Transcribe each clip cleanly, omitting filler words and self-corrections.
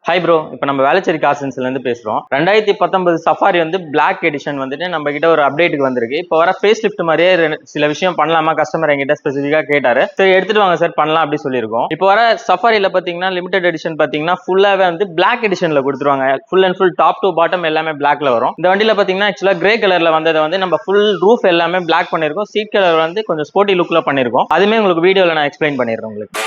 Hi bro, இப்போ நம்ம வேளச்சேரி காசன்ஸ்லேருந்து பேசுகிறோம். 2019 சஃபாரி வந்து பிளாக் எடிஷன் வந்துட்டு நம்ம கிட்ட ஒரு அப்டேட்டுக்கு வந்திருக்கு. இப்போ வர ஃபேஸ் லிஃப்ட் மாதிரியே சில விஷயம் பண்ணலாமா கஸ்டமர் எங்கிட்ட ஸ்பெசிஃபிக்காக கேட்டாரு. சரி எடுத்துட்டு வாங்க சார் பண்ணலாம் அப்படி சொல்லியிருக்கோம். இப்போ வர சஃபாரியில் பார்த்தீங்கன்னா லிமிடெட் எடிஷன் பார்த்தீங்கன்னா ஃபுல்லாகவே வந்து பிளாக் எடிஷனில் கொடுத்துருவாங்க. Full and full top to bottom எல்லாமே பிளாக்ல வரும். இந்த வண்டியில் பார்த்தீங்கன்னா ஆக்சுவலாக கிரே கலரில் வந்ததை வந்து நம்ம ஃபுல் ரூஃப் எல்லாமே பிளாக் பண்ணியிருக்கோம். சீட் கலர் வந்து கொஞ்சம் ஸ்போர்ட்டி லுக்கில் பண்ணியிருக்கோம். அதுவுமே உங்களுக்கு வீடியோவில் நான் எக்ஸ்பிளைன் பண்ணிடுறேன் உங்களுக்கு.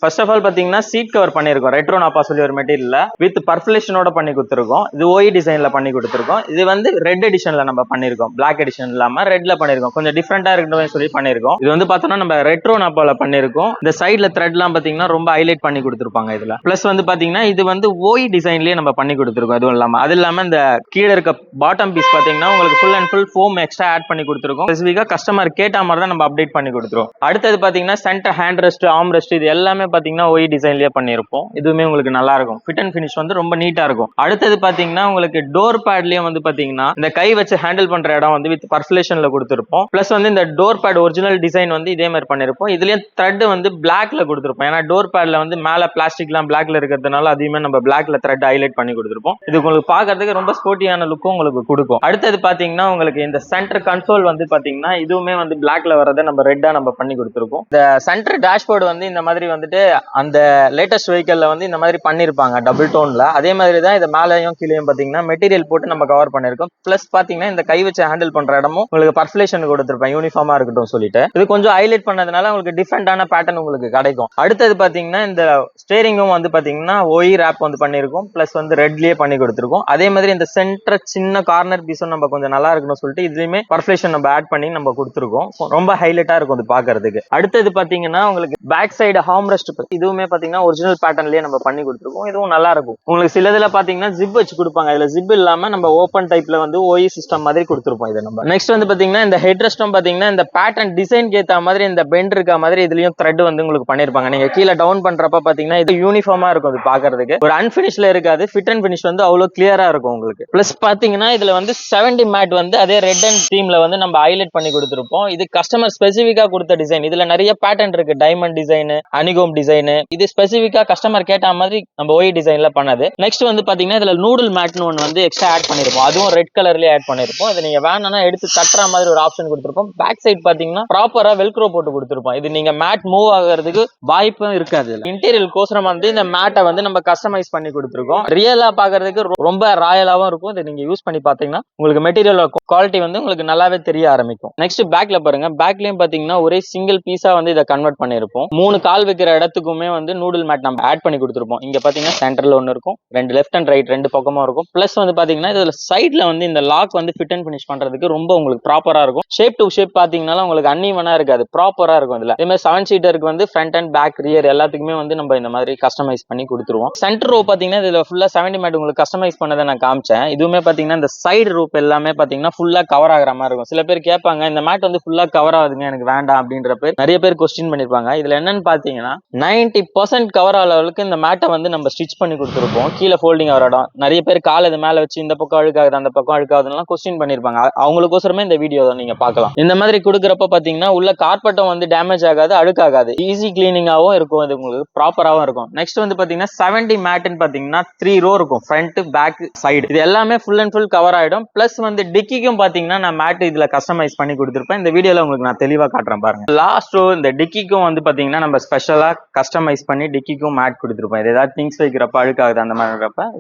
ஃபர்ஸ்ட் ஆஃப் ஆல் பாத்தீங்கன்னா சீட் கவர் பண்ணிருக்கோம் ரெட்ரோ நாப்பா சொல்லி ஒரு மெட்டீரியல்ல வித் பர்ஃபுலேஷனோட பண்ணி கொடுத்துருக்கோம். இது ஓஇ டிசைன்ல பண்ணி கொடுத்துருக்கோம். இது வந்து ரெட் எடிஷன்ல நம்ம பண்ணிருக்கோம். பிளாக் எடிஷன் இல்லாம ரெட்ல பண்ணிருக்கோம். கொஞ்சம் டிஃப்ரெண்டா இருக்கணும் சொல்லி பண்ணிருக்கோம். இது வந்து பார்த்தோம்னா நம்ம ரெட்ரோ நாப்பால பண்ணிருக்கோம். இந்த சைட்ல த்ரெட்லாம் பாத்தீங்கன்னா ரொம்ப ஹைலைட் பண்ணி கொடுத்துருப்பாங்க இதுல. பிளஸ் வந்து பாத்தீங்கன்னா இது வந்து ஓஇ டிசைன்லயே நம்ம பண்ணி கொடுத்துருக்கோம். அதுவும் இல்லாம அது இல்லாம இந்த கீழே இருக்க பாட்டம் பீஸ் பாத்தீங்கன்னா உங்களுக்கு full and full foam extra add பண்ணி கொடுத்துருக்கோம். ஸ்பெசிஃபிக்கா கஸ்டமர் கேட்ட மாதிரி தான் நம்ம அப்டேட் பண்ணி கொடுத்துருவோம். அடுத்தது பாத்தீங்கன்னா centre hand rest, arm rest இது எல்லாமே பாத்தீங்கன்னா ஓஇ டிசைன்லயே பண்ணிருப்போம். இதுவுமே உங்களுக்கு நல்லா இருக்கும். ஃபிட் அண்ட் ஃபினிஷ் வந்து ரொம்ப நீட்டா இருக்கும். அடுத்தது பாத்தீங்கன்னா உங்களுக்கு டோர் பேட்லயும் வந்து பாத்தீங்கன்னா இந்த கை வச்சு ஹேண்டில் பண்ற இடம் வந்து வித் பர்ஃபுலேஷன்ல கொடுத்திருப்போம். பிளஸ் வந்து இந்த டோர் பேட் ஒரிஜினல் டிசைன் வந்து இதே மாதிரி பண்ணிருப்போம். இதுலயும் த்ரெட் வந்து பிளாக்ல கொடுத்திருப்போம். ஏன்னா டோர் பேட்ல வந்து மேல பிளாஸ்டிக்லாம் பிளாக்ல இருக்கிறதுனால அதையுமே நம்ம பிளாக்ல த்ரெட் ஹைலைட் பண்ணி கொடுத்திருப்போம். இது உங்களுக்கு பாக்குறதுக்கு ரொம்ப ஸ்போர்ட்டியான லுக்கும் உங்களுக்கு கொடுக்கும். அடுத்தது பாத்தீங்கன்னா உங்களுக்கு இந்த சென்டர் கன்சோல் வந்து பாத்தீங்கன்னா இதுவுமே வந்து பிளாக்ல வரதை நம்ம ரெட்டா நம்ம பண்ணி கொடுத்திருக்கோம். இந்த சென்டர் டேஷ்போர்டு வந்து இந்த மாதிரி வந்துட்டு அந்த லேட்டஸ்ட் வெஹிக்கல்ல வந்து இந்த மாதிரி பண்ணிருப்பாங்க டபுள் டோன்ல. அதே மாதிரி தான் இதை மேலையும் கீழேயும் பாத்தீங்கன்னா மெட்டீரியல் போட்டு நம்ம கவர் பண்ணிருக்கோம். பிளஸ் பாத்தீங்கன்னா இந்த கை வச்சு ஹேண்டில் பண்ற இடமும் உங்களுக்கு பர்ஃபுலேஷன் கொடுத்திருப்பேன் யூனிஃபார்மா இருக்கட்டும் சொல்லிட்டு. இது கொஞ்சம் ஹைலைட் பண்ணதுனால உங்களுக்கு டிஃப்ரெண்டான பேட்டர்ன் உங்களுக்கு கிடைக்கும். அடுத்தது பாத்தீங்கன்னா இந்த ஸ்டேரிங்கும் வந்து பாத்தீங்கன்னா ஓஇ ரேப் வந்து பண்ணிருக்கோம். பிளஸ் வந்து ரெட்லயே பண்ணி கொடுத்திருக்கோம். அதே மாதிரி இந்த சென்டர் சின்ன கார்னர் பீஸும் நம்ம கொஞ்சம் நல்லா இருக்கணும் சொல்லிட்டு இதுலயுமே பர்ஃபுலேஷன் நம்ம ஆட் பண்ணி நம்ம கொடுத்திருக்கோம். ரொம்ப ஹைலைட்டா இருக்கும் இது பாக்குறதுக்கு. அடுத்தது பாத்தீங்கன்னா உங்களுக்கு பேக் சைடு ஹார்ம் ரெஸ்ட் இதுவுமே பாத்தீங்கன்னா ஒரிஜினல் பேட்டர்ன்லயே நம்ம பண்ணி கொடுத்துருக்கோம். இதுவும் நல்லா இருக்கும். உங்களுக்கு சிலதுல பாத்தீங்கன்னா ஜிப் வச்சு கொடுப்பாங்க. இதுல ஜிப் இல்லாம நம்ம ஓப்பன் டைப்ல வந்து ஓஇ சிஸ்டம் மாதிரி கொடுத்துருப்போம். இதை நம்ம நெக்ஸ்ட் வந்து பாத்தீங்கன்னா இந்த ஹெட் ரெஸ்டும் பாத்தீங்கன்னா இந்த பேட்டர்ன் டிசைன் ஏத்த மாதிரி இந்த பெண்ட் இருக்க மாதிரி இதுலயும் த்ரெட் வந்து உங்களுக்கு பண்ணிருப்பாங்க. நீங்க கீழே டவுன் பண்றப்ப பாத்தீங்கன்னா இது யூனிஃபார்மா இருக்கும். இது பாக்குறதுக்கு ஒரு அன்பினிஷ்ல இருக்காது. ஃபிட் அண்ட் பினிஷ் வந்து அவ்வளவு கிளியரா இருக்கும் உங்களுக்கு. பிளஸ் பாத்தீங்கன்னா இதுல வந்து 70 மேட் வந்து அதே ரெட் அண்ட் தீம்ல வந்து நம்ம ஹைலைட் பண்ணி கொடுத்துருப்போம். இது கஸ்டமர் ஸ்பெசிஃபிக்கா கொடுத்த டிசைன். இதுல நிறைய பேட்டர்ன் இருக்கு. Diamond design, honeycomb design. இது ஸ்பெசிஃபிக்கா கஸ்டமர் கேட்ட மாதிரி நம்ம ஓஇ டிசைன்ல பண்ணது. நெக்ஸ்ட் வந்து பாத்தீங்கன்னா இதுல நூடுல் மேட்னு ஒன்று வந்து எக்ஸ்ட்ரா ஆட் பண்ணிருப்போம். அதுவும் ரெட் கலர்லயே ஆட் பண்ணிருப்போம். இது நீங்க வேணும்னா எடுத்து தட்டுற மாதிரி ஒரு ஆப்ஷன் கொடுத்திருப்போம். பேக் சைட் பாத்தீங்கன்னா ப்ராப்பரா வெல்க்ரோ போட்டு கொடுத்திருப்போம். இது நீங்க மேட் மூவ் ஆகிறதுக்கு வாய்ப்பும் இருக்காது. இன்டீரியல் கோசரம் வந்து இந்த மேட்டை வந்து நம்ம கஸ்டமைஸ் பண்ணி கொடுத்திருக்கோம். ரியலா பாக்குறதுக்கு ரொம்ப ராயலாவும் இருக்கும். இதை நீங்க யூஸ் பண்ணி பாத்தீங்கன்னா உங்களுக்கு மெட்டீரியல் குவாலிட்டி வந்து உங்களுக்கு நல்லாவே தெரிய ஆரம்பிக்கும். நெக்ஸ்ட் பேக்ல பாருங்க. பேக்லயும் பாத்தீங்கன்னா ஒரே சிங்கிள் பீஸா வந்து இதை கன்வெர்ட் பண்ணிருப்போம். 3 கால் வைக்கிற இடத்துக்குமே வந்து நூடுல் மேட் நம்ம ஆட் பண்ணி கொடுத்திருப்போம். இங்க பாத்தீங்கன்னா சென்டர்ல ஒன்னு இருக்கும், ரெண்டு லெஃப்ட் அண்ட் ரைட் ரெண்டு பக்கமும் இருக்கும். பிளஸ் வந்து பாத்தீங்கன்னா இதுல சைட்ல வந்து இந்த லாக் வந்து ஃபிட் அண்ட் ஃபினிஷ் பண்றதுக்கு ரொம்ப உங்களுக்கு ப்ராப்பரா இருக்கும். ஷேப் டு ஷேப் பாத்தீங்கன்னா உங்களுக்கு அன்ஈவனா இருக்காது, ப்ராப்பரா இருக்கும். இதுல இதே மாதிரி 7 சீட்டருக்கு வந்து ஃப்ரண்ட் அண்ட் பேக் ரியர் எல்லாத்துக்குமே வந்து நம்ம இந்த மாதிரி கஸ்டமைஸ் பண்ணி கொடுத்துருவோம். சென்டர் ரோ பாத்தீங்கன்னா இதுல ஃபுல்லா 70 மேட் உங்களுக்கு கஸ்டமைஸ் பண்ணதை நான் காமிச்சேன். இதுவுமே பாத்தீங்கன்னா இந்த சைடு ரூப் எல்லாமே பாத்தீங்கன்னா ஃபுல்லா கவர் ஆகிற மாதிரி இருக்கும். சில பேர் கேட்பாங்க இந்த மேட் வந்து ஃபுல்லா கவர் ஆகுதுங்க எனக்கு வேண்டாம் அப்படின்ற பேர் நிறைய பேர் கொஸ்டின் பண்ணிருப்பாங்க. இதுல என்னன்னு பாத்தீங்கன்னா 90% கவர் ஆகிற அளவுக்கு இந்த மேட்டை வந்து நம்ம ஸ்டிச் பண்ணி கொடுத்துருப்போம். கீழே ஃபோல்டிங் ஆகிற இடம் நிறைய பேர் கால் இது மேல வச்சு இந்த பக்கம் அழுக்காகுது அந்த பக்கம் அழுக்காகுதுலாம் கொஸ்டின் பண்ணிருப்பாங்க. அவங்களுக்கோசரமே இந்த வீடியோ நீங்க பார்க்கலாம். இந்த மாதிரி கொடுக்குறப்ப பாத்தீங்கன்னா உள்ள கார்பெட்டும் வந்து டேமேஜ் ஆகாது, அழுக்காகாது, ஈஸி கிளீனிங்காவும் இருக்கும். இது உங்களுக்கு ப்ராப்பராகவும் இருக்கும். நெக்ஸ்ட் வந்து பாத்தீங்கன்னா 70 மேட்னு பாத்தீங்கன்னா 3 ரோ இருக்கும், ஃப்ரண்ட் பேக் சைடு. இது எல்லாமே ஃபுல் அண்ட் ஃபுல் கவர் ஆயிடும். பிளஸ் வந்து டிக்கிக்கும் பாத்தீங்கன்னா நான் மேட் இதுல கஸ்டமைஸ் பண்ணி கொடுத்துருப்பேன். இந்த வீடியோல உங்களுக்கு நான் தெளிவா காட்டுறேன் பாருங்க. லாஸ்ட் ரோ இந்த டிக்கிக்கும் வந்து பாத்தீங்கன்னா நம்ம ஸ்பெஷலா கஸ்டமைஸ் பண்ணி டிக்கிக்கும் மேட் கொடுத்துருப்போம். இது ஏதாவது திங்ஸ் வைக்கிறப்ப அழுக்காகுது அந்த மாதிரி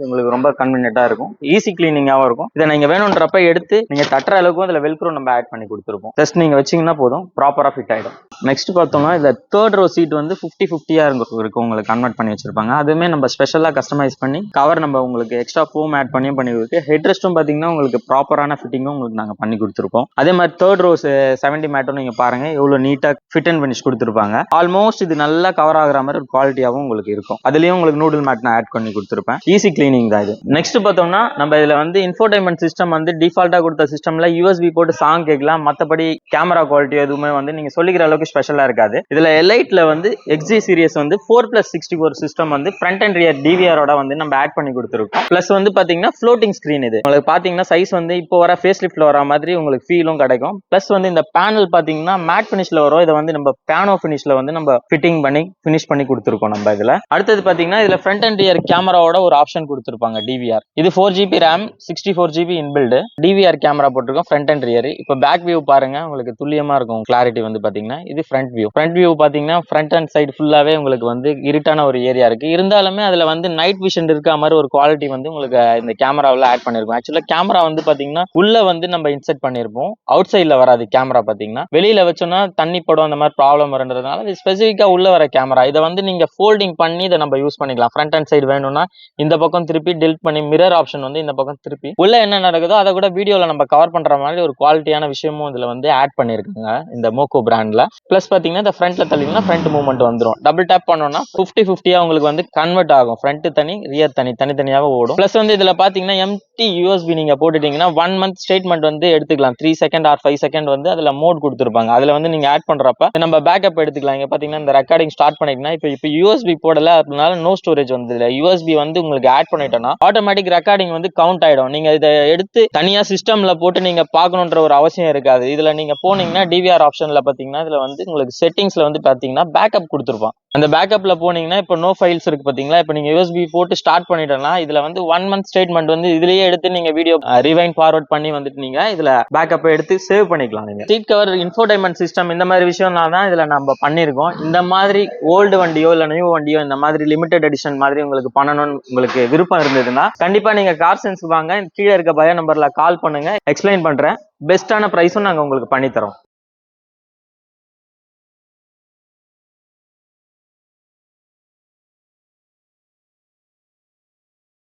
உங்களுக்கு ரொம்ப கன்வீனியன்ட்டா இருக்கும், ஈஸி கிளீனிங்காகவும் இருக்கும். இதை நீங்க வேணும்ன்றப்ப எடுத்து நீங்க தட்டுற அளவுக்கு இதுல வெல்க்ரோ நம்ம ஆட் பண்ணி கொடுத்துருப்போம். ஜஸ்ட் நீங்க வச்சீங்கன்னா போதும், ப்ராப்பரா ஃபிட் ஆயிடும். நெக்ஸ்ட் பார்த்தோம்னா இந்த தேர்ட் ரோ சீட் வந்து 50-50 இருக்கும் உங்களுக்கு கன்வெர்ட் பண்ணி வச்சிருப்பாங்க. அதுவுமே நம்ம ஸ்பெஷலா கஸ்டமைஸ் பண்ணி கவர் நம்ம உங்களுக்கு எக்ஸ்ட்ரா ஃபோம் ஆட் பண்ணி கொடுத்து ஹெட் ரெஸ்ட்டும் பாத்தீங்கன்னா உங்களுக்கு ப்ராப்பரான ஃபிட்டிங்கும் உங்களுக்கு நாங்க பண்ணி கொடுத்துருப்போம். அதே மாதிரி தேர்ட் ரோ 70 மேட்டும் நீங்க பாருங்க எவ்வளவு நீட்டா ஃபிட் அண்ட் ஃபினிஷ் கொடுத்துருப்பாங்க. ஆல்மோஸ்ட் இது நல்லா கவர் ஆகிற மாதிரி ஒரு குவாலிட்டியாகவும் உங்களுக்கு இருக்கும். அதுலயும் உங்களுக்கு நூடுல் மேட் நான் ஆட் பண்ணி கொடுத்துருப்பேன். ஈஸி கிளீனிங் தான் இது. நெக்ஸ்ட் பார்த்தோம்னா நம்ம இதுல வந்து இன்ஃபோடைன்மெண்ட் சிஸ்டம் வந்து டிஃபால்ட்டா கொடுத்த சிஸ்டம்ல யூஎஸ்பி போட்டு சாங் கேட்கலாம். மற்றபடி கேமரா குவாலிட்டி எதுவுமே வந்து நீங்க சொல்லிக்கிற அளவுக்கு அளவுக்கு ஸ்பெஷலா இருக்காது. இதுல எலைட்ல வந்து XG சீரிஸ் வந்து 4+64 சிஸ்டம் வந்து ஃப்ரண்ட் அண்ட் ரியர் டிவிஆரோட வந்து நம்ம ஆட் பண்ணி கொடுத்துருக்கோம். பிளஸ் வந்து பாத்தீங்கன்னா ஃப்ளோட்டிங் ஸ்கிரீன். இது உங்களுக்கு பாத்தீங்கன்னா சைஸ் வந்து இப்போ வர ஃபேஸ் லிஃப்ட்ல வர மாதிரி உங்களுக்கு ஃபீலும் கிடைக்கும். பிளஸ் வந்து இந்த பேனல் பாத்தீங்கன்னா மேட் பினிஷ்ல வரும். இதை வந்து நம்ம பியானோ பினிஷ்ல வந்து நம்ம ஃபிட்டிங் பண்ணி ஃபினிஷ் பண்ணி கொடுத்துருக்கோம் நம்ம இதுல. அடுத்தது பாத்தீங்கன்னா இதுல ஃப்ரண்ட் அண்ட் ரியர் கேமராவோட ஒரு ஆப்ஷன் கொடுத்துருப்பாங்க டிவிஆர். இது 4GB RAM 64GB inbuilt DVR camera போட்டிருக்கோம் ஃப்ரண்ட் அண்ட் ரியர். இப்போ பேக் வியூ பாருங்க, உங்களுக்கு துல்லியமா இருக்கும் கிளாரிட்டி வந்து பாத்தீங்கன்னா. இது ஃப்ரண்ட் வியூ. ஃப்ரண்ட் வியூ பாத்தீங்கன்னா ஃப்ரண்ட் அண்ட் சைடு ஃபுல்லாவே உங்களுக்கு வந்து இருட்டான ஒரு ஏரியா இருக்கு. இருந்தாலுமே அதுல வந்து நைட் விஷன் இருக்க மாதிரி ஒரு குவாலிட்டி வந்து உங்களுக்கு இந்த கேமராவில் ஆட் பண்ணிருக்கோம். ஆக்சுவலா கேமரா வந்து பாத்தீங்கன்னா உள்ள வந்து நம்ம இன்செர்ட் பண்ணிருப்போம். அவுட் சைட்ல வராது கேமரா. பாத்தீங்கன்னா வெளியில வச்சோம்னா தண்ணி படம் அந்த மாதிரி ப்ராப்ளம் வருன்றதுனால இது ஸ்பெசிஃபிக்கா உள்ள வர கேமரா. இதை வந்து நீங்க ஃபோல்டிங் பண்ணி இதை நம்ம யூஸ் பண்ணிக்கலாம். ஃப்ரண்ட் அண்ட் சைடு வேணும்னா இந்த பக்கம் திருப்பி டெலிட் பண்ணி மிரர் ஆப்ஷன் வந்து இந்த பக்கம் திருப்பி உள்ள என்ன நடக்குதோ அதை கூட வீடியோல நம்ம கவர் பண்ற மாதிரி ஒரு குவாலிட்டியான விஷயமும் இதுல வந்து ஆட் பண்ணிருக்காங்க இந்த மோக்கோ பிராண்ட்ல. பிளஸ் பாத்தீங்கன்னா இந்த ஃப்ரண்ட்ல தள்ளிங்கன்னா ஃப்ரண்ட் மூவ்மெண்ட் வந்துடும். டபுள் டேப் பண்ணோம்னா 50-50 உங்களுக்கு வந்து கன்வெர்ட் ஆகும். ஃப்ரண்ட் தனி ரியர் தனி தனித்தனியாக ஓடும். பிளஸ் வந்து இதுல பாத்தீங்கன்னா எம்டி USB நீங்க போட்டுட்டீங்கன்னா 1 month ஸ்டேட்மெண்ட் வந்து எடுத்துக்கலாம். 3 செகண்ட் ஆர் 5 செகண்ட் வந்து அதுல மோட் கொடுத்துருப்பாங்க. அதுல வந்து நீங்க ஆட் பண்றப்ப நம்ம பேக்கப் எடுத்துக்கலாம். இங்க பாத்தீங்கன்னா இந்த ரெக்கார்டிங் ஸ்டார்ட் பண்ணிட்டீங்கன்னா இப்போ USB போடல அதனால நோ ஸ்டோரேஜ் வந்து USB வந்து உங்களுக்கு ஆட் பண்ணிட்டோம்னா ஆட்டோமேட்டிக் ரெக்கார்டிங் வந்து கவுண்ட் ஆயிடும். நீங்க இதை எடுத்து தனியா சிஸ்டம்ல போட்டு நீங்க பார்க்கணுன்ற ஒரு அவசியம் இருக்காது. இதுல நீங்க போனீங்கன்னா டிவிஆர் ஆப்ஷன்ல பாத்தீங்கன்னா இதுல வந்து உங்களுக்கு செட்டிங்ஸ்ல வந்து பாத்தீங்கன்னா பேக்கப் கொடுத்துருப்பான். அந்த பேக்கப்ல போனீங்கன்னா இப்போ நோ ஃபைல்ஸ் இருக்கு பாத்தீங்களா. இப்போ நீங்க USB போட்டு ஸ்டார்ட் பண்ணிட்டோம்னா இதுல வந்து 1 month ஸ்டேட்மெண்ட் வந்து இதுலயே எடுத்து நீங்க வீடியோ ரிவைண்ட் ஃபார்வர்ட் பண்ணி வந்துட்டு நீங்க இதுல பேக்கப் எடுத்து சேவ் பண்ணிக்கலாம். நீங்க சீட் கவர் இன்ஃபோடைன்மெண்ட் சிஸ்டம் இந்த மாதிரி விஷயம்லாம் தான் இதுல நம்ம பண்ணிருக்கோம். இந்த மாதிரி ஓல்டு வண்டியோ இல்ல நியூ வண்டியோ இந்த மாதிரி லிமிடெட் எடிஷன் மாதிரி உங்களுக்கு பண்ணணும்னு உங்களுக்கு விருப்பம் இருந்ததுன்னா கண்டிப்பா நீங்க கார் சென்ஸ் வாங்க. கீழே இருக்க பயோ நம்பர்ல கால் பண்ணுங்க, எக்ஸ்பிளைன் பண்றேன். பெஸ்டான பிரைஸும் நாங்க உங்களுக்கு பண்ணி தரோம்.